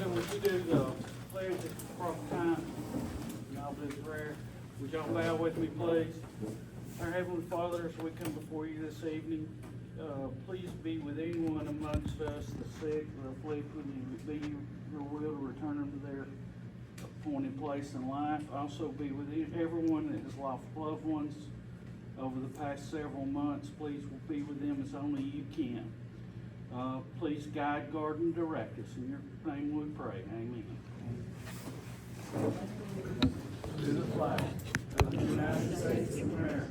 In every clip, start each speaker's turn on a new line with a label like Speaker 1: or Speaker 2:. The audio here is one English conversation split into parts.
Speaker 1: Brenda, would you do the pledge at the proper time? And I'll do the prayer. Would y'all bow with me, please? Our Heavenly Father, as we come before you this evening, please be with anyone amongst us, the sick, the afflicted, and be your will to return them to their appointed place in life. Also be with everyone that has lost loved ones over the past several months. Please be with them as only you can. Please guide, guard, and direct us. In your name we pray. Amen. To the flag of the United States of America,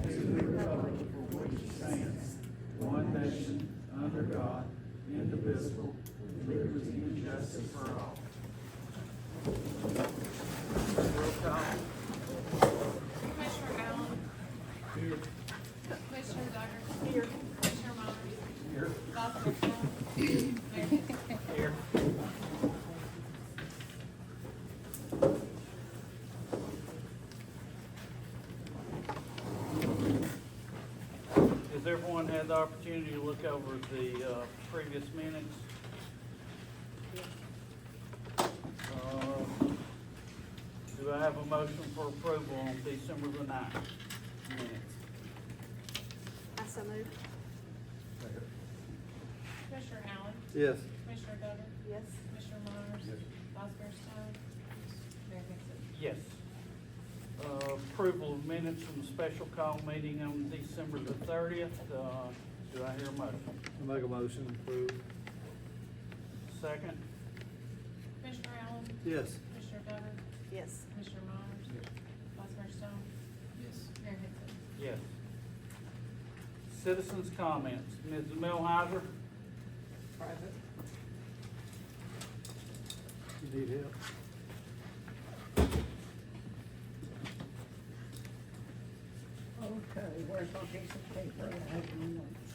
Speaker 1: to the republic for which it stands, one nation, under God, indivisible, with liberty and justice for all. Roll call.
Speaker 2: Commissioner Allen.
Speaker 1: Here.
Speaker 2: Commissioner Duggar. Here. Commissioner Myers.
Speaker 1: Here.
Speaker 2: Vice President. Mayor Hicks.
Speaker 1: Here. Has everyone had the opportunity to look over the previous minutes? Do I have a motion for approval on December the 9th minutes?
Speaker 3: I so moved.
Speaker 2: Commissioner Allen.
Speaker 4: Yes.
Speaker 2: Commissioner Duggar.
Speaker 3: Yes.
Speaker 2: Commissioner Myers.
Speaker 4: Yes.
Speaker 2: Vice President. Mayor Hicks.
Speaker 1: Yes. Approval of minutes from the special call meeting on December the 30th. Do I hear a motion?
Speaker 4: I make a motion to approve.
Speaker 1: Second?
Speaker 2: Commissioner Allen.
Speaker 4: Yes.
Speaker 2: Commissioner Duggar.
Speaker 3: Yes.
Speaker 2: Commissioner Myers.
Speaker 4: Yes.
Speaker 2: Vice President.
Speaker 4: Yes.
Speaker 2: Mayor Hicks.
Speaker 1: Yes. Citizens' comments. Mrs. Milheiser?
Speaker 3: Private.
Speaker 4: You need help?
Speaker 5: Okay, where's my piece of paper? I have my notes.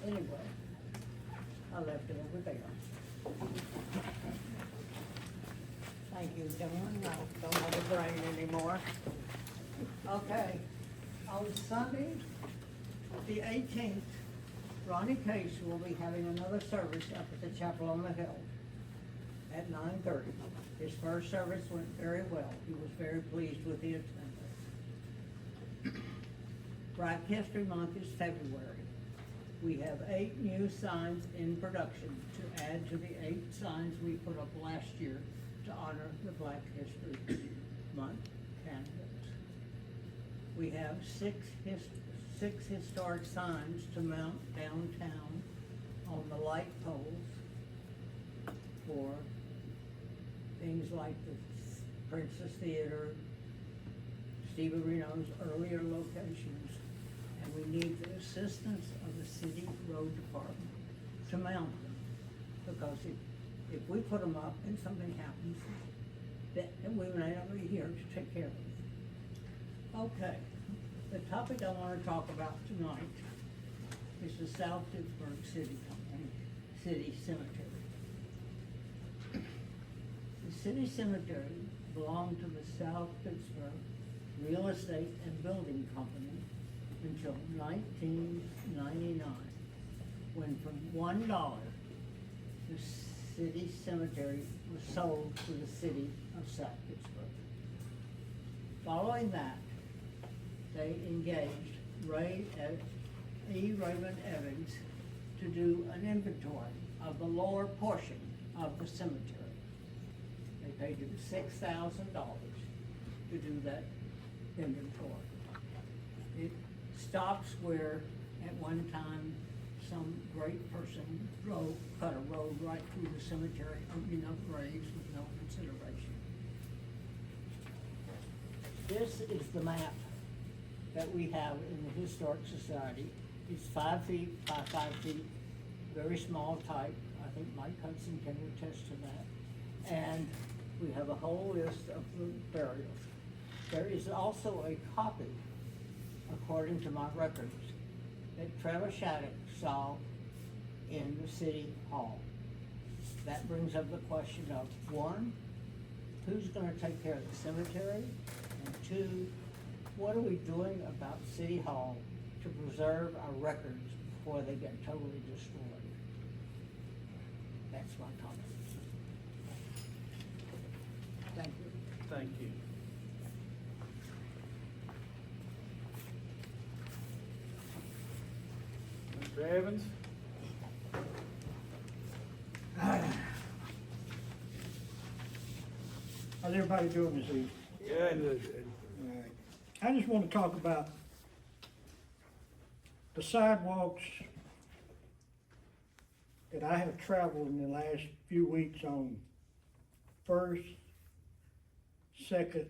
Speaker 5: Anyway, I left it over there. Thank you, Dawn. I don't have a brain anymore. Okay, on Sunday, the 18th, Ronnie Case will be having another service up at the Chapel on the Hill at 9:30. His first service went very well. He was very pleased with the attendance. Black History Month is February. We have 8 new signs in production to add to the 8 signs we put up last year to honor the Black History Month candidates. We have 6 historic signs to mount downtown on the light poles for things like the Princess Theater, Steve Reno's earlier locations, and we need the assistance of the city road department to mount them. Because if we put them up and something happens, then we may not be here to take care of it. Okay, the topic I want to talk about tonight is the South Pittsburg City Cemetery. The city cemetery belonged to the South Pittsburg Real Estate and Building Company until 1999, when from $1, the city cemetery was sold to the city of South Pittsburg. Following that, they engaged Raymond Evans to do an inventory of the lower portion of the cemetery. They paid him $6,000 to do that inventory. It stops where at one time some great person cut a road right through the cemetery, opening up graves with no consideration. This is the map that we have in the Historic Society. It's 5 feet by 5 feet, very small type. I think Mike Hudson can attest to that. And we have a whole list of the burials. There is also a copy, according to my records, that Trevor Shattuck saw in the city hall. That brings up the question of, 1, who's gonna take care of the cemetery? And 2, what are we doing about City Hall to preserve our records before they get totally destroyed? That's what I'm talking about. Thank you.
Speaker 1: Thank you. Mr. Evans?
Speaker 6: How's everybody doing this evening?
Speaker 1: Good.
Speaker 6: Alright. I just want to talk about the sidewalks that I have traveled in the last few weeks on First, Second,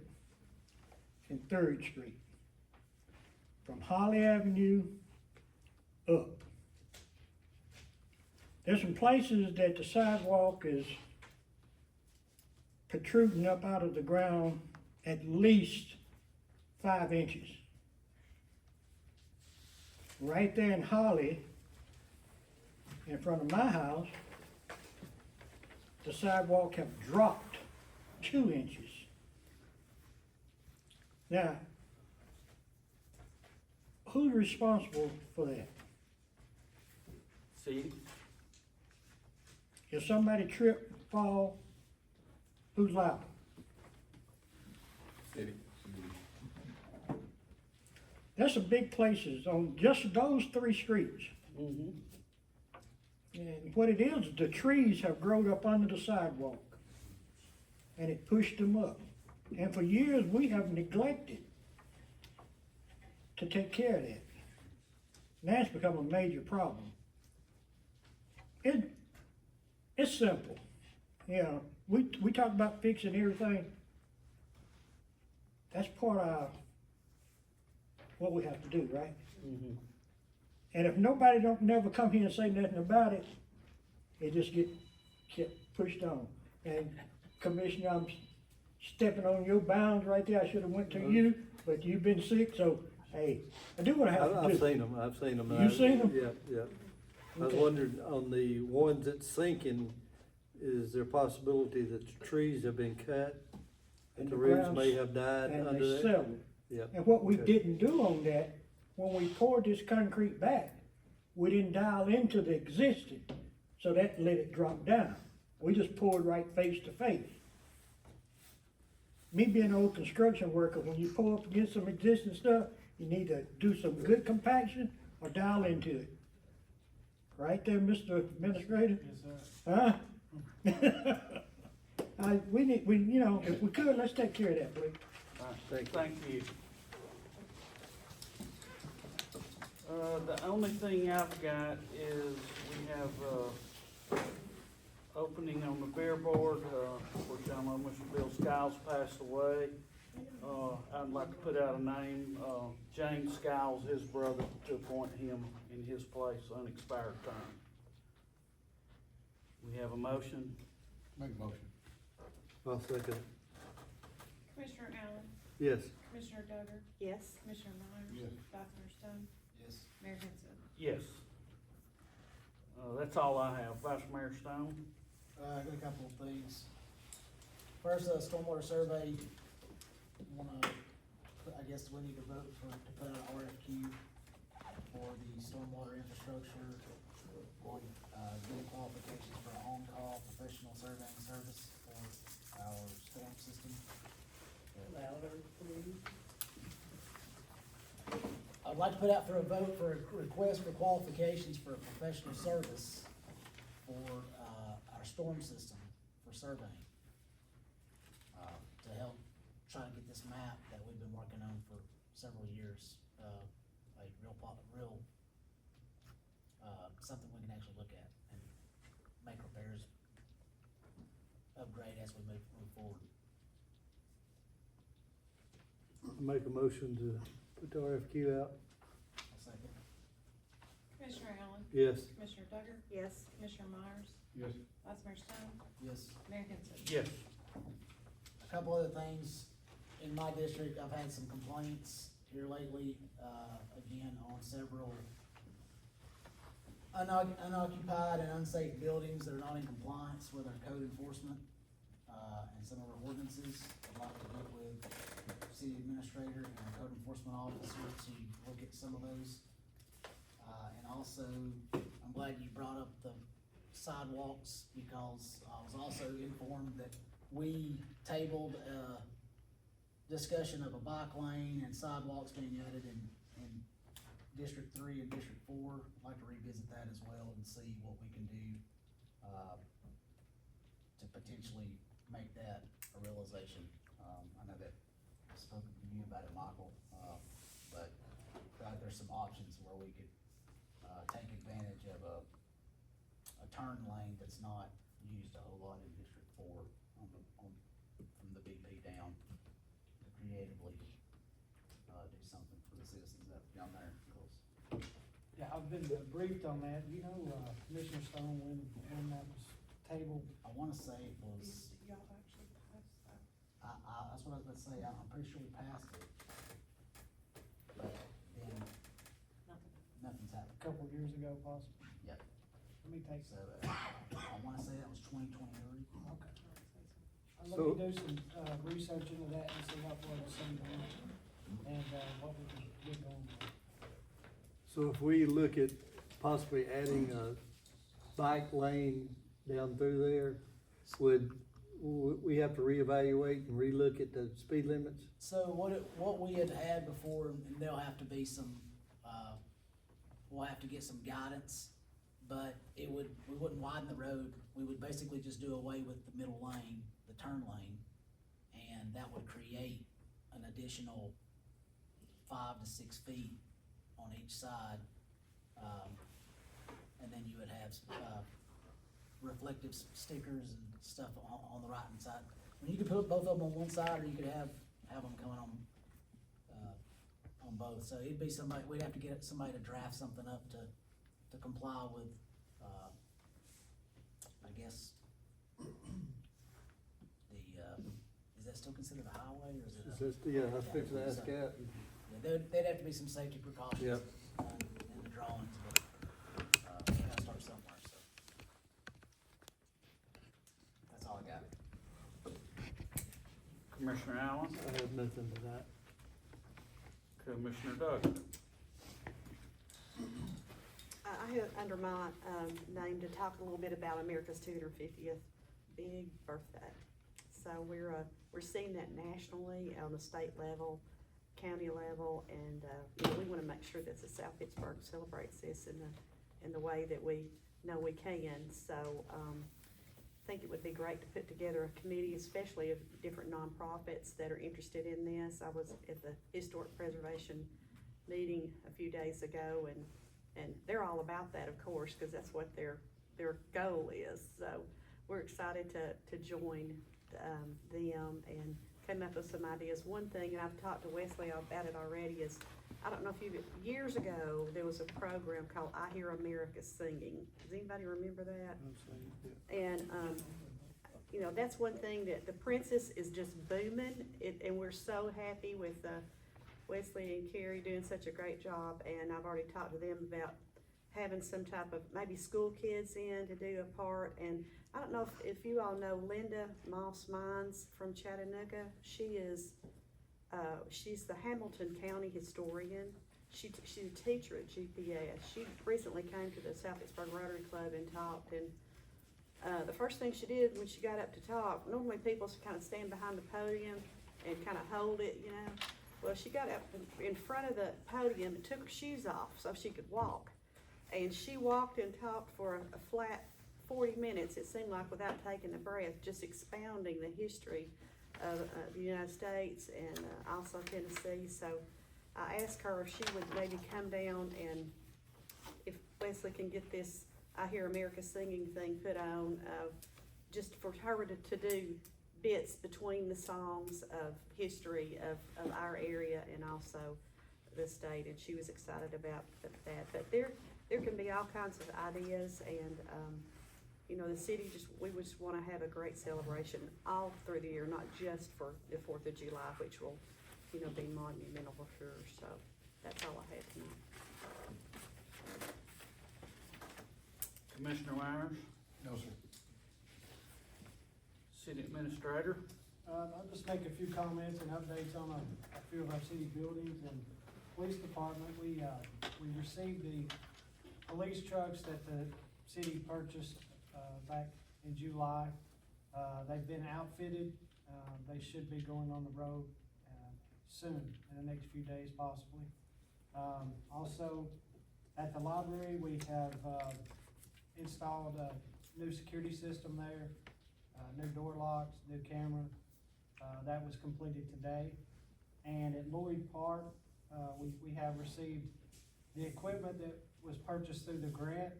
Speaker 6: and Third Street. From Holly Avenue up. There's some places that the sidewalk is protruding up out of the ground at least 5 inches. Right there in Holly, in front of my house, the sidewalk have dropped 2 inches. Now, who's responsible for that?
Speaker 1: See,
Speaker 6: If somebody trip, fall, who's liable? There's some big places on just those 3 streets. And what it is, the trees have grown up under the sidewalk. And it pushed them up. And for years, we have neglected to take care of that. Now it's become a major problem. It's simple. You know, we talk about fixing everything. That's part of what we have to do, right? And if nobody don't never come here and say nothing about it, it just kept pushed on. And Commissioner, I'm stepping on your bounds right there. I should have went to you, but you've been sick, so hey, I do what I have to do.
Speaker 4: I've seen them.
Speaker 6: You seen them?
Speaker 4: Yeah. I was
Speaker 6: Okay.
Speaker 4: wondering, on the ones that's sinking, is there a possibility that the trees have been cut? And the roots may have died
Speaker 6: And
Speaker 4: under
Speaker 6: they
Speaker 4: that?
Speaker 6: settled.
Speaker 4: Yeah.
Speaker 6: And what we
Speaker 4: Okay.
Speaker 6: didn't do on that, when we poured this concrete back, we didn't dial into the existing, so that let it drop down. We just poured right face to face. Me being an old construction worker, when you pour up against some existing stuff, you need to do some good compaction or dial into it. Right there, Mr. Administrator? Huh? You know, if we could, let's take care of that, please.
Speaker 4: Thank you.
Speaker 1: Thank you. The only thing I've got is we have, opening on the Bear Board, of course, y'all know Mr. Bill Skiles passed away. I'd like to put out a name, James Skiles, his brother, to appoint him in his place, unexpired term. We have a motion.
Speaker 7: Make a motion.
Speaker 4: I'll second it.
Speaker 2: Commissioner Allen,
Speaker 4: Yes.
Speaker 2: Commissioner Duggar,
Speaker 3: Yes.
Speaker 2: Commissioner Myers.
Speaker 7: Yes.
Speaker 2: Vice Mayor Stone,
Speaker 7: Yes.
Speaker 2: Mayor Henson.
Speaker 1: Yes. That's all I have. Vice Mayor Stone?
Speaker 7: I got a couple of things. First, stormwater survey, I guess we need to vote to put out an RFQ for the stormwater infrastructure on, getting qualifications for on-call professional surveying service for our storm system.
Speaker 5: Louder, please.
Speaker 7: I'd like to put out for a vote for a request for qualifications for a professional service for, our storm system for surveying. To help try to get this map that we've been working on for several years, something we can actually look at and make repairs, upgrade as we move forward.
Speaker 4: Make a motion to put the RFQ out?
Speaker 7: I'll second.
Speaker 2: Commissioner Allen,
Speaker 4: Yes.
Speaker 2: Commissioner Duggar,
Speaker 3: Yes.
Speaker 2: Commissioner Myers,
Speaker 7: Yes.
Speaker 2: Vice Mayor Stone,
Speaker 7: Yes.
Speaker 2: Mayor Henson.
Speaker 1: Yes.
Speaker 7: A couple other things, in my district, I've had some complaints here lately, again, on several unoccupied and unsafe buildings that are not in compliance with our code enforcement, and some of our ordinances. I'd like to work with city administrator and our code enforcement officer to look at some of those. And also, I'm glad you brought up the sidewalks, because I was also informed that we tabled a discussion of a bike lane and sidewalks being added in District 3 and District 4. I'd like to revisit that as well and see what we can do, to potentially make that a realization. I know that I spoke to you about it, Michael, but there's some options where we could, take advantage of a turn lane that's not used a whole lot in District 4 from the BP down, to creatively, do something for the citizens up down there, because
Speaker 8: Yeah, I've been briefed on that. You know, Commissioner Stone, when that was tabled,
Speaker 7: I wanna say it was,
Speaker 2: Y'all actually passed that.
Speaker 7: that's what I was about to say, I'm pretty sure we passed it. But then, nothing's
Speaker 8: a
Speaker 7: happened.
Speaker 8: couple of years ago possibly.
Speaker 7: Yep.
Speaker 8: Let me take
Speaker 7: So,
Speaker 8: some.
Speaker 7: I wanna say that was 2023.
Speaker 8: Okay. Let
Speaker 4: So-
Speaker 8: me do some, research into that and see what was seen and, what we can get going with.
Speaker 4: So if we look at possibly adding a bike lane down through there, would we have to reevaluate and relook at the speed limits?
Speaker 7: So what we had before, and there'll have to be some, we'll have to get some guidance, but we wouldn't widen the road. We would basically just do away with the middle lane, the turn lane, and that would create an additional 5 to 6 feet on each side. And then you would have, reflective stickers and stuff on the right hand side. I mean, you could put both of them on one side, or you could have them coming on both. So it'd be somebody, we'd have to get somebody to draft something up to comply with, I guess, is that still considered a highway, or is it?
Speaker 4: Yeah, I was fixing to ask that.
Speaker 7: Yeah, there'd have to be some safety precautions.
Speaker 4: Yep.
Speaker 7: In the drawings, but, we gotta start somewhere, so. That's all I got.
Speaker 1: Commissioner Allen,
Speaker 4: I have nothing to that.
Speaker 1: Commissioner Douglas.
Speaker 3: I have under my, name to talk a little bit about America's 250th big birthday. So we're seeing that nationally, on the state level, county level, and, we wanna make sure that the South Pittsburg celebrates this in the way that we know we can. So, I think it would be great to put together a committee, especially of different nonprofits that are interested in this. I was at the Historic Preservation meeting a few days ago, and they're all about that, of course, because that's what their goal is. So we're excited to join them and come up with some ideas. One thing, and I've talked to Wesley about it already, is I don't know if years ago, there was a program called I Hear America Singing. Does anybody remember that? And, that's one thing, that the Princess is just booming, and we're so happy with, Wesley and Carrie doing such a great job, and I've already talked to them about having some type of, maybe school kids in to do a part. And I don't know if you all know Linda Moss Mines from Chattanooga. She's the Hamilton County historian. She's a teacher at GPS. She recently came to the South Pittsburg Rotary Club and talked, and the first thing she did when she got up to talk, normally people kind of stand behind the podium and kind of hold it, Well, she got up in front of the podium and took her shoes off so she could walk. And she walked and talked for a flat 40 minutes, it seemed like, without taking a breath, just expounding the history of the United States and also Tennessee. So I asked her if she would maybe come down, and if Wesley can get this I Hear America Singing thing put on, just for her to do bits between the songs of history of our area and also the state, and she was excited about that. But there can be all kinds of ideas, and the city we just want to have a great celebration all through the year, not just for the 4th of July, which will be monumental for sure. So that's all I have tonight.
Speaker 1: Commissioner Myers,
Speaker 9: No, sir.
Speaker 1: City Administrator.
Speaker 8: I'll just make a few comments and updates on a few of our city buildings and police department. We received the police trucks that the city purchased back in July. They've been outfitted, they should be going on the road, soon, in the next few days possibly. Also, at the library, we have, installed a new security system there, new door locks, new camera. That was completed today. And at Lloyd Park, we have received the equipment that was purchased through the grant.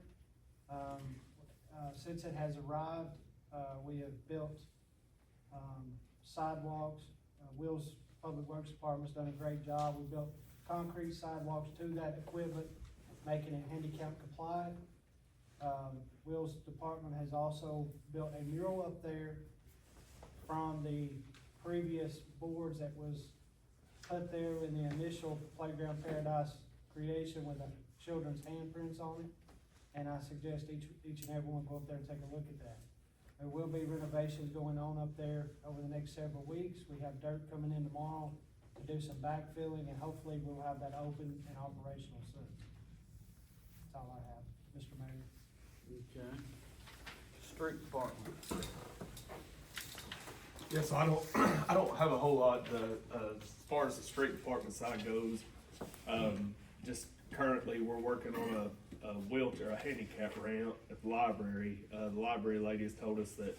Speaker 8: Since it has arrived, we have built, sidewalks. Will's Public Works Department's done a great job. We built concrete sidewalks to that equipment, making it handicap compliant. Will's department has also built a mural up there from the previous boards that was put there in the initial Playground Paradise creation with the children's handprints on it. And I suggest each and every one go up there and take a look at that. There will be renovations going on up there over the next several weeks. We have dirt coming in tomorrow to do some backfilling, and hopefully we'll have that open and operational soon. That's all I have, Mr. Mayor.
Speaker 1: Okay. Street department.
Speaker 9: Yeah, so I don't have a whole lot, as far as the street department side goes. Just currently, we're working on a wheelchair, a handicap ramp at the library. The library lady has told us that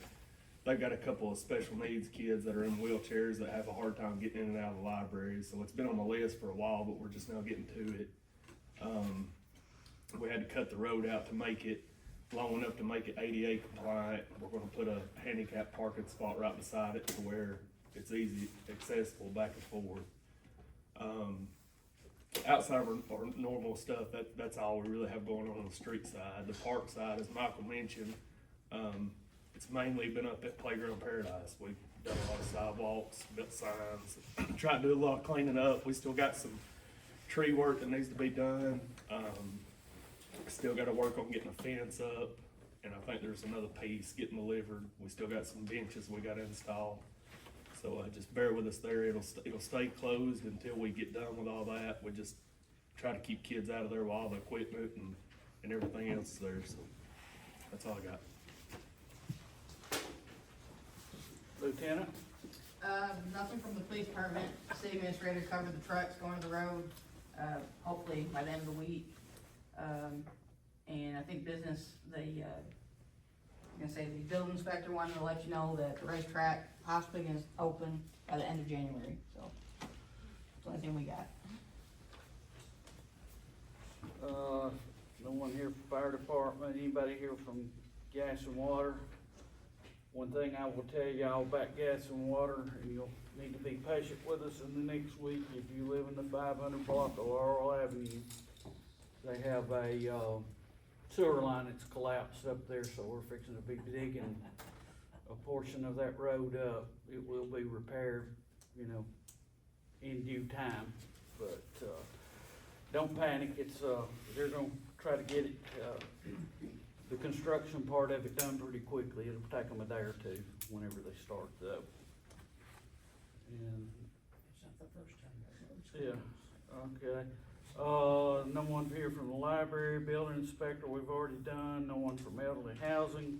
Speaker 9: they've got a couple of special needs kids that are in wheelchairs that have a hard time getting in and out of the library. So it's been on the list for a while, but we're just now getting to it. We had to cut the road out to make it long enough to make it ADA compliant. We're gonna put a handicap parking spot right beside it to where it's easy, accessible back and forth. Outside of our normal stuff, that's all we really have going on the street side. The park side, as Michael mentioned, it's mainly been up at Playground Paradise. We've done a lot of sidewalks, built signs, tried to do a lot of cleaning up. We still got some tree work that needs to be done. Still gotta work on getting a fence up, and I think there's another piece getting delivered. We still got some benches we gotta install. So just bear with us there. It'll stay closed until we get done with all that. We just try to keep kids out of there while the equipment and everything else is there. So that's all I got.
Speaker 1: Lieutenant?
Speaker 10: Nothing from the police department. City administrator covered the trucks going to the road, hopefully by the end of the week. And I think business, the building inspector wanted to let you know that the racetrack possibly is open by the end of January, so that's the only thing we got.
Speaker 1: No one here from fire department, anybody here from gas and water? One thing I will tell y'all about gas and water, and you'll need to be patient with us in the next week. If you live in the 500 block of Laurel Avenue, they have a sewer line that's collapsed up there, so we're fixing to be digging a portion of that road up. It will be repaired, in due time, but, don't panic. It's, they're gonna try to get it, the construction part of it done pretty quickly. It'll take them a day or two whenever they start though. And,
Speaker 8: It's not the first time.
Speaker 1: yeah, okay. No one here from the library, building inspector, we've already done. No one from elderly housing.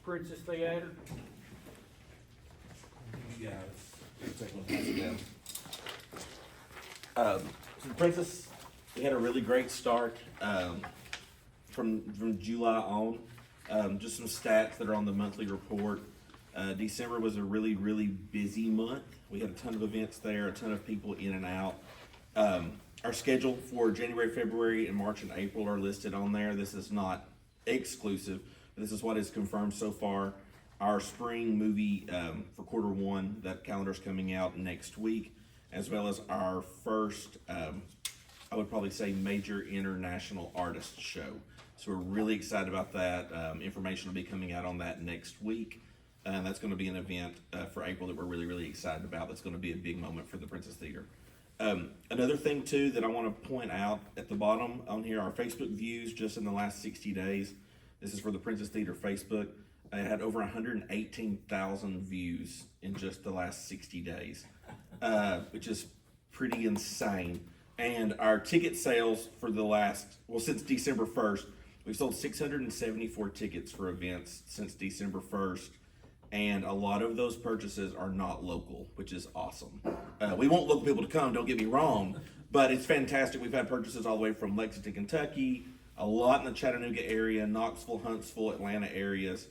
Speaker 1: Princess Theater.
Speaker 11: Yeah, take one pass it down. So Princess, we had a really great start from July on. Just some stats that are on the monthly report. December was a really, really busy month. We had a ton of events there, a ton of people in and out. Our schedule for January, February, and March and April are listed on there. This is not exclusive. This is what is confirmed so far. Our spring movie for Q1, that calendar's coming out next week, as well as our first, I would probably say, major international artist show. So we're really excited about that. Information will be coming out on that next week. And that's going to be an event for April that we're really, really excited about. That's going to be a big moment for the Princess Theater. Another thing too that I want to point out at the bottom on here, our Facebook views just in the last 60 days. This is for the Princess Theater Facebook. It had over 118,000 views in just the last 60 days, which is pretty insane. And our ticket sales for the since December 1st, We've sold 674 tickets for events since December 1st, and a lot of those purchases are not local, which is awesome. We want local people to come, don't get me wrong, but it's fantastic. We've had purchases all the way from Lexington, Kentucky, a lot in the Chattanooga area, Knoxville, Huntsville, Atlanta areas.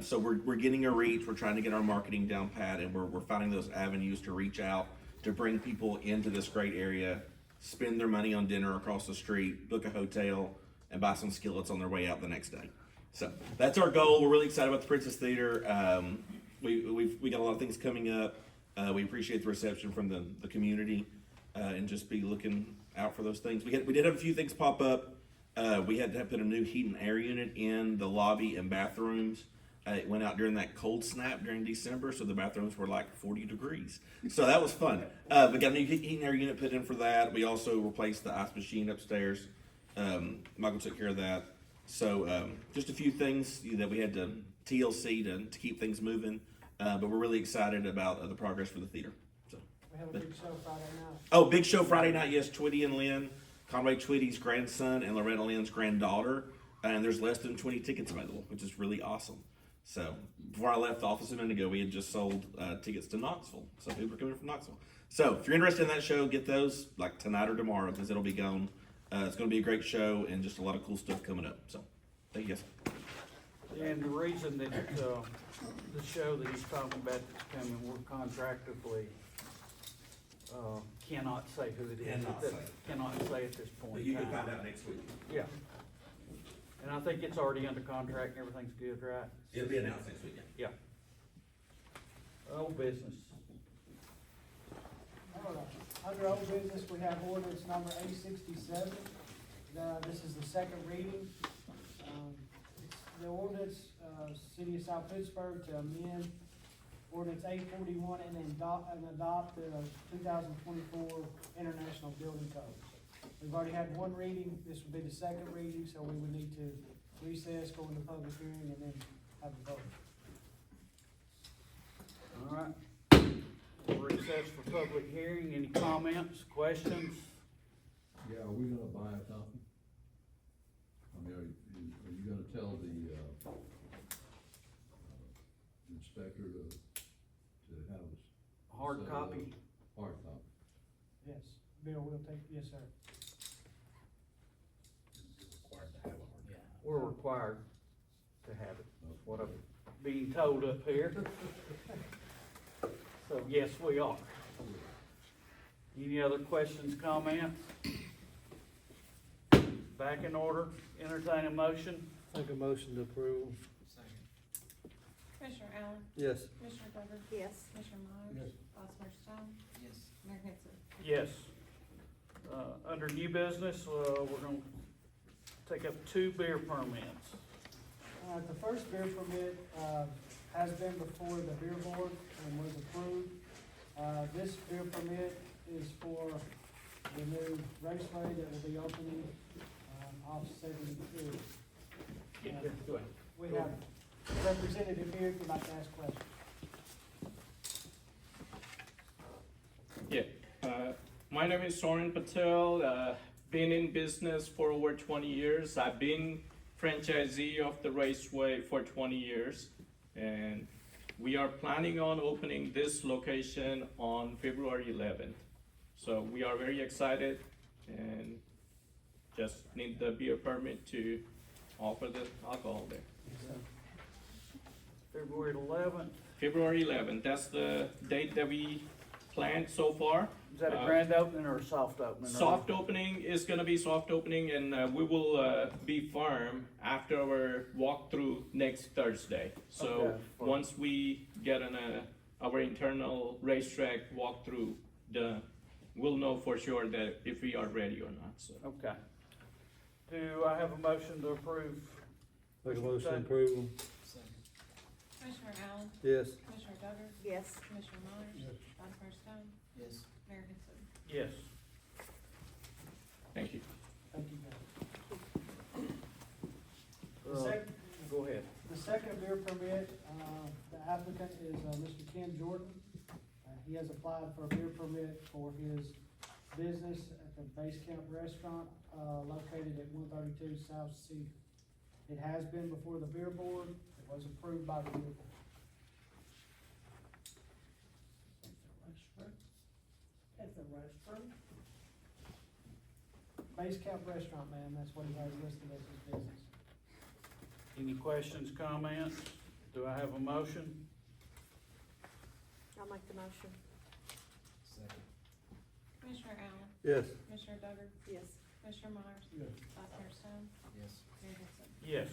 Speaker 11: So we're getting a reach, we're trying to get our marketing down pat, and we're finding those avenues to reach out, to bring people into this great area, spend their money on dinner across the street, book a hotel, and buy some skillets on their way out the next day. So that's our goal. We're really excited about the Princess Theater. We got a lot of things coming up. We appreciate the reception from the community, and just be looking out for those things. We did have a few things pop up. We had to put a new heat and air unit in the lobby and bathrooms. It went out during that cold snap during December, so the bathrooms were like 40 degrees. So that was fun. We got a new heat and air unit put in for that. We also replaced the ice machine upstairs. Michael took care of that. So just a few things that we had to TLC to keep things moving. But we're really excited about the progress for the theater. So.
Speaker 8: We have a big show Friday night.
Speaker 11: Oh, big show Friday night, yes. Twitty and Lynn, Conway Twitty's grandson and Loretta Lynn's granddaughter. And there's less than 20 tickets available, which is really awesome. So before I left the office a minute ago, we had just sold tickets to Knoxville. So people are coming from Knoxville. So if you're interested in that show, get those like tonight or tomorrow, because it'll be gone. It's going to be a great show and just a lot of cool stuff coming up. So thank you guys.
Speaker 1: And the reason that, the show that he's talking about that's coming, we're contractually, cannot say who it is. Cannot say at this point in time.
Speaker 11: out next week.
Speaker 1: Yeah. And I think it's already under contract and everything's good, right?
Speaker 11: It'll be announced next week.
Speaker 1: Yeah. Old business.
Speaker 8: All right. Under old business, we have ordinance number A67. This is the second reading. It's the ordinance, City of South Pittsburg to amend ordinance A41 and adopt the 2024 International Building Code. We've already had one reading. This would be the second reading, so we would need to recess, go into public hearing, and then have a vote.
Speaker 1: All right. We'll recess for public hearing. Any comments, questions?
Speaker 12: Yeah, are we gonna buy a copy? I mean, are you gonna tell the, inspector to have us?
Speaker 1: Hard
Speaker 12: set
Speaker 1: copy?
Speaker 12: up? Hard copy.
Speaker 8: Yes, Bill will take, yes, sir.
Speaker 1: We're required to have it. That's what I'm being told up here. So yes, we are. Any other questions, comments? Back in order, entertain a motion.
Speaker 4: Make a motion to approve.
Speaker 2: Commissioner Allen?
Speaker 4: Yes.
Speaker 2: Commissioner Douglas?
Speaker 3: Yes.
Speaker 2: Commissioner Myers? Vice Mayor Stone?
Speaker 7: Yes.
Speaker 2: Mayor Hensel?
Speaker 1: Yes. Under new business, we're gonna take up 2 beer permits.
Speaker 8: The first beer permit, has been before the beer board and was approved. This beer permit is for the new raceway that will be opening, off 72.
Speaker 1: Go ahead.
Speaker 8: We have a representative here if you'd like to ask questions.
Speaker 13: Yeah, my name is Soren Patel. Been in business for over 20 years. I've been franchisee of the raceway for 20 years, and we are planning on opening this location on February 11th. So we are very excited and just need the beer permit to offer the alcohol there.
Speaker 1: February 11th.
Speaker 13: February 11th, that's the date that we planned so far.
Speaker 1: Is that a grand opening or a soft opening?
Speaker 13: Soft opening is gonna be soft opening, and we will be firm after our walkthrough next Thursday. So
Speaker 1: Okay.
Speaker 13: once we get our internal racetrack walkthrough, we'll know for sure that if we are ready or not, so.
Speaker 1: Okay. Do I have a motion to approve?
Speaker 4: Make a motion to approve.
Speaker 2: Commissioner Allen?
Speaker 4: Yes.
Speaker 2: Commissioner Douglas?
Speaker 3: Yes.
Speaker 2: Commissioner Myers? Vice Mayor Stone?
Speaker 7: Yes.
Speaker 2: Mayor Hensel?
Speaker 1: Yes.
Speaker 13: Thank you.
Speaker 8: Thank you, Bill.
Speaker 1: Go ahead.
Speaker 8: The second beer permit, the applicant is, Mr. Ken Jordan. He has applied for a beer permit for his business at the Base Camp Restaurant, located at 132 South C It has been before the beer board, it was approved by the beer board.
Speaker 5: At the restaurant?
Speaker 8: Base Camp Restaurant, ma'am, that's what he has listed as his business.
Speaker 1: Any questions, comments? Do I have a motion?
Speaker 3: I'll make the motion.
Speaker 7: Second.
Speaker 2: Commissioner Allen,
Speaker 4: Yes.
Speaker 2: Commissioner Duggar,
Speaker 3: Yes.
Speaker 2: Commissioner Myers,
Speaker 6: Yes.
Speaker 2: Vice Mayor Stone,
Speaker 7: Yes.
Speaker 2: Mayor Hudson.
Speaker 1: Yes.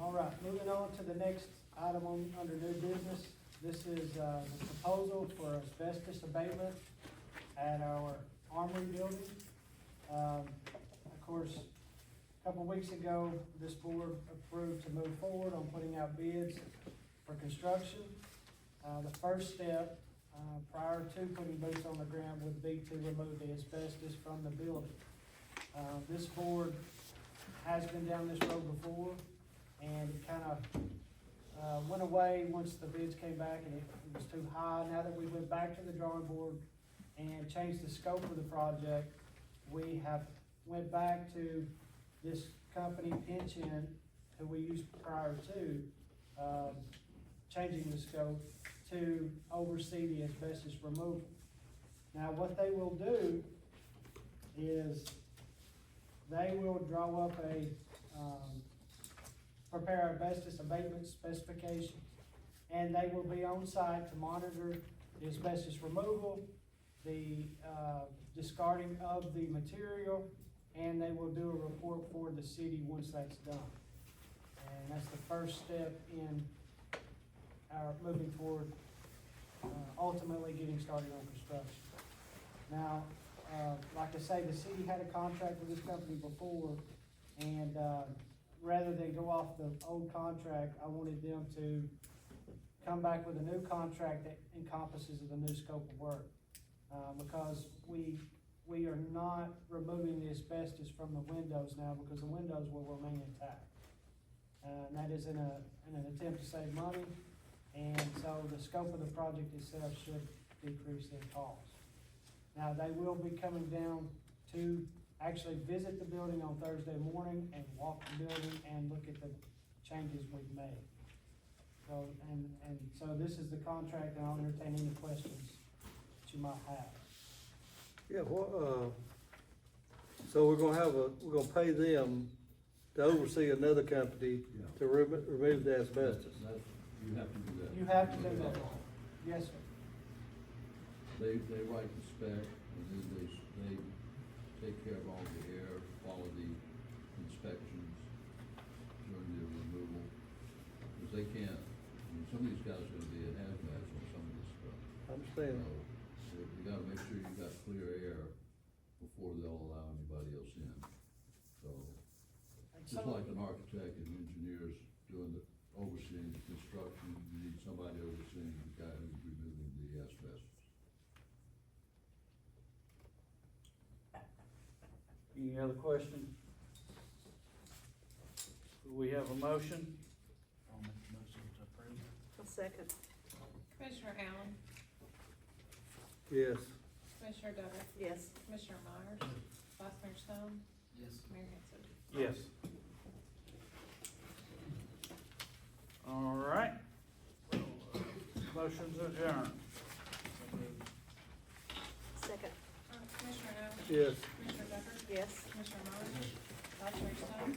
Speaker 8: All right, moving on to the next item under new business. This is, the proposal for asbestos abatement at our Armory building. Of course, a couple weeks ago, this board approved to move forward on putting out bids for construction. The first step, prior to putting boots on the ground, would be to remove the asbestos from the building. This board has been down this road before, and it kind of went away once the bids came back and it was too high. Now that we went back to the drawing board and changed the scope of the project, we have went back to this company, Pension, who we used prior to, changing the scope to oversee the asbestos removal. Now, what they will do is they will draw up a, prepare asbestos abatement specifications, and they will be on site to monitor the asbestos removal, the discarding of the material, and they will do a report for the city once that's done. And that's the first step in our moving forward, ultimately getting started on construction. Now, like I say, the city had a contract with this company before, and rather than go off the old contract, I wanted them to come back with a new contract that encompasses the new scope of work. Because we are not removing the asbestos from the windows now, because the windows will remain intact. And that is in an attempt to save money, and so the scope of the project itself should decrease their cost. Now, they will be coming down to actually visit the building on Thursday morning and walk the building and look at the changes we've made. So, and so this is the contract, and I'll entertain any questions that you might have.
Speaker 4: Yeah, so we're gonna pay them to oversee another company
Speaker 12: Yeah.
Speaker 4: to remove the asbestos.
Speaker 12: That's, you have to do that.
Speaker 8: You have to do that. Yes, sir.
Speaker 12: They write the spec, and then they take care of all the air quality inspections during the removal. Because they can't, I mean, some of these guys are gonna be in hazmat on some of this stuff.
Speaker 4: I understand.
Speaker 12: So, you gotta make sure you got clear air before they'll allow anybody else in. So, just like an architect and engineers doing the, overseeing the construction, you need somebody overseeing the guy who's removing the asbestos.
Speaker 1: Any other questions? We have a motion?
Speaker 7: I'll make the motion to approve.
Speaker 3: A second.
Speaker 2: Commissioner Allen,
Speaker 4: Yes.
Speaker 2: Commissioner Duggar,
Speaker 3: Yes.
Speaker 2: Commissioner Myers, Vice Mayor Stone,
Speaker 7: Yes.
Speaker 2: Mayor Hudson.
Speaker 1: Yes. All right. Motion's adjourned.
Speaker 3: Second.
Speaker 2: Commissioner Allen,
Speaker 4: Yes.
Speaker 2: Commissioner Duggar,
Speaker 3: Yes.
Speaker 2: Commissioner Myers, Vice Mayor Stone,